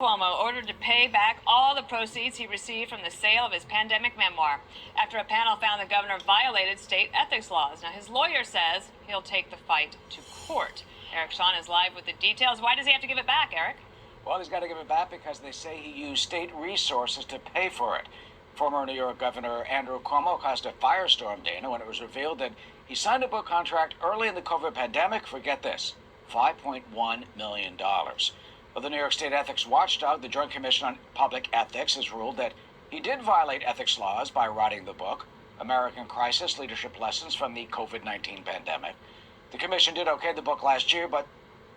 Cuomo ordered to pay back all the proceeds he received from the sale of his pandemic memoir after a panel found the governor violated state ethics laws. Now, his lawyer says he'll take the fight to court. Eric Shawn is live with the details. Why does he have to give it back, Eric? Well, he's got to give it back because they say he used state resources to pay for it. Former New York Governor Andrew Cuomo caused a firestorm, Dana, when it was revealed that he signed a book contract early in the COVID pandemic for, get this, $5.1 million. Well, the New York State Ethics Watchdog, the Joint Commission on Public Ethics, has ruled that he did violate ethics laws by writing the book, American Crisis: Leadership Lessons from the COVID-19 Pandemic. The commission did okay the book last year, but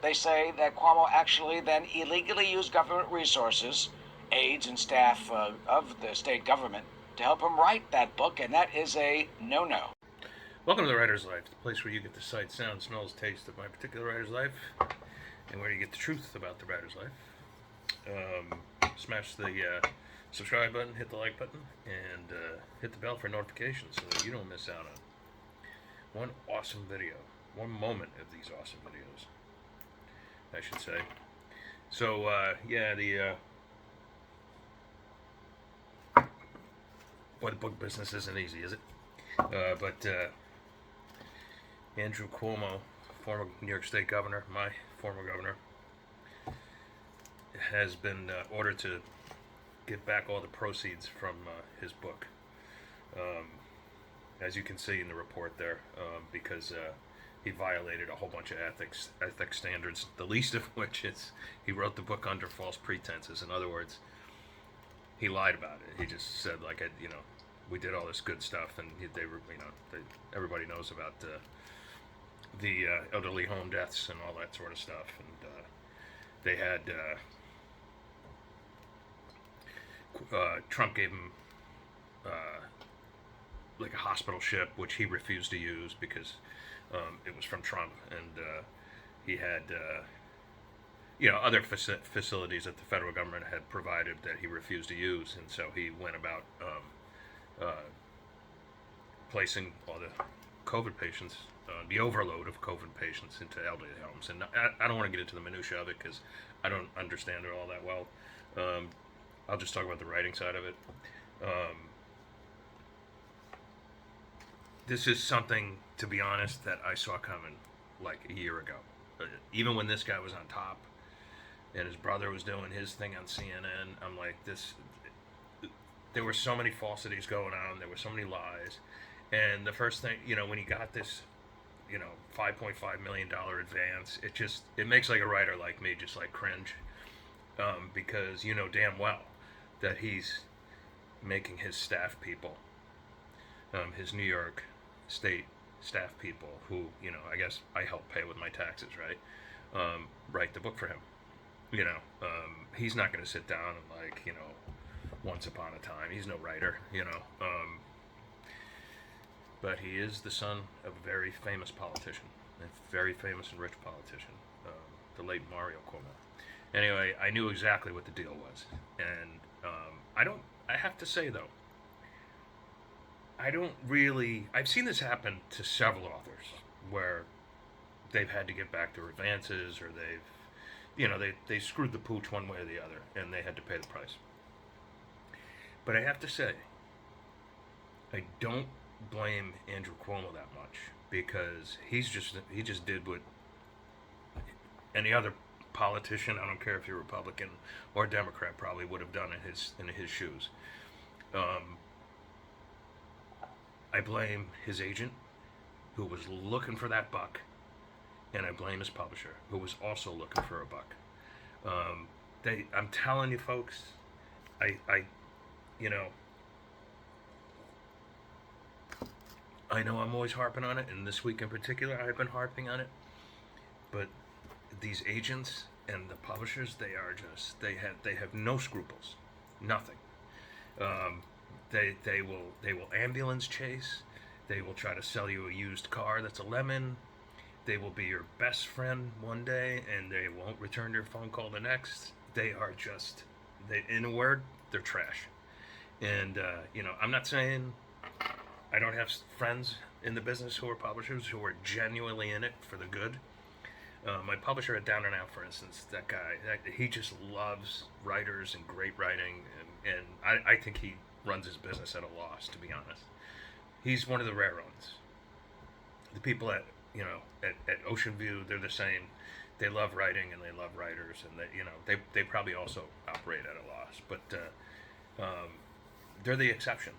they say that Cuomo actually then illegally used government resources, aides and staff of the state government, to help him write that book, and that is a no-no. Welcome to the Writer's Life, the place where you get the sight, sound, smells, taste of my particular writer's life, and where you get the truth about the writer's life. Smash the subscribe button, hit the like button, and hit the bell for notifications so that you don't miss out on one awesome video, one moment of these awesome videos, I should say. So, the book business isn't easy, is it? But Andrew Cuomo, former New York State governor, my former governor, has been ordered to give back all the proceeds from his book. As you can see in the report there, because he violated a whole bunch of ethics standards, the least of which is he wrote the book under false pretenses. In other words, he lied about it. He just said, we did all this good stuff, and everybody knows about the elderly home deaths and all that sort of stuff. And they had Trump gave him like a hospital ship, which he refused to use because it was from Trump, and he had other facilities that the federal government had provided that he refused to use, and so he went about placing all the COVID patients, the overload of COVID patients, into elderly homes. And I don't want to get into the minutia of it because I don't understand it all that well. I'll just talk about the writing side of it. This is something, to be honest, that I saw coming like a year ago. Even when this guy was on top and his brother was doing his thing on CNN, I'm like, there were so many falsities going on, there were so many lies. And the first thing, when he got this, $5.5 million advance, it makes like a writer like me just like cringe, because you know damn well that he's making his staff people, his New York State staff people, who, I guess I help pay with my taxes, right, write the book for him. He's not going to sit down and once upon a time, he's no writer, but he is the son of a very famous politician, a very famous and rich politician, the late Mario Cuomo. Anyway, I knew exactly what the deal was, and I have to say though, I've seen this happen to several authors where they've had to get back their advances, or they screwed the pooch one way or the other, and they had to pay the price. But I have to say, I don't blame Andrew Cuomo that much, because he just did what any other politician, I don't care if you're Republican or Democrat, probably would have done in his shoes. I blame his agent, who was looking for that buck, and I blame his publisher, who was also looking for a buck. I'm telling you, folks, I know I'm always harping on it, and this week in particular, I've been harping on it. But these agents and the publishers, they have no scruples, nothing. They will ambulance chase. They will try to sell you a used car that's a lemon. They will be your best friend one day, and they won't return your phone call the next. They are in a word, they're trash. And I'm not saying I don't have friends in the business who are publishers who are genuinely in it for the good. My publisher at Down and Out, for instance, that guy, he just loves writers and great writing, and I think he runs his business at a loss, to be honest. He's one of the rare ones. The people at Ocean View, they're the same. They love writing and they love writers, and they probably also operate at a loss, but they're the exception.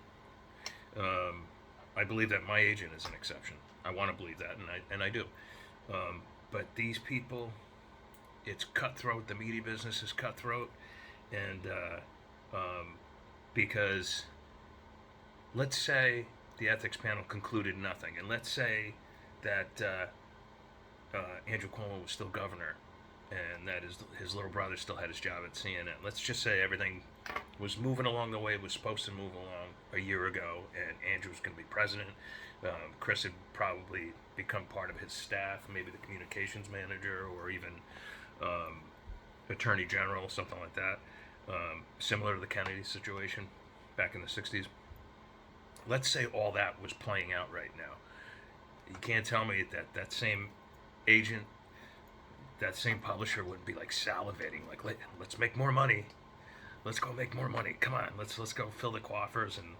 I believe that my agent is an exception. I want to believe that, and I do. But these people, it's cutthroat. The media business is cutthroat, and because let's say the ethics panel concluded nothing, and let's say that Andrew Cuomo was still governor, and that his little brother still had his job at CNN. Let's just say everything was moving along the way it was supposed to move along a year ago, and Andrew was going to be president. Chris had probably become part of his staff, maybe the communications manager, or even attorney general, something like that. Similar to the Kennedy situation back in the 60s. Let's say all that was playing out right now. You can't tell me that same agent, that same publisher wouldn't be like salivating, like, let's make more money. Let's go make more money. Come on, let's go fill the coffers and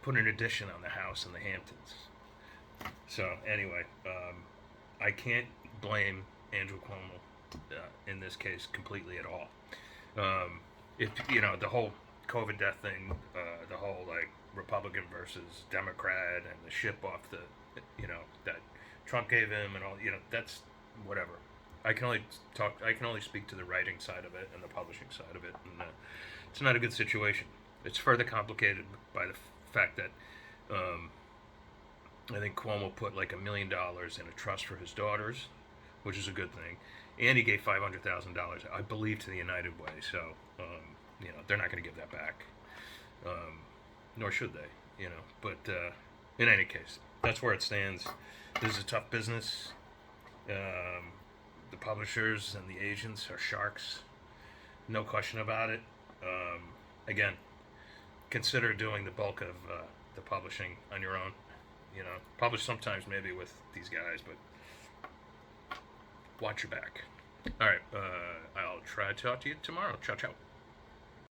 put an addition on the house in the Hamptons. So anyway, I can't blame Andrew Cuomo in this case completely at all. If the whole COVID death thing, the whole like Republican versus Democrat, and the ship off the that Trump gave him, and all, that's whatever. I can only speak to the writing side of it and the publishing side of it, and it's not a good situation. It's further complicated by the fact that I think Cuomo put like $1 million in a trust for his daughters, which is a good thing, and he gave $500,000, I believe, to the United Way. So they're not going to give that back, nor should they. But in any case, that's where it stands. This is a tough business. The publishers and the agents are sharks, no question about it. Again, consider doing the bulk of the publishing on your own. Publish sometimes maybe with these guys, but watch your back. All right, I'll try to talk to you tomorrow. Ciao, ciao.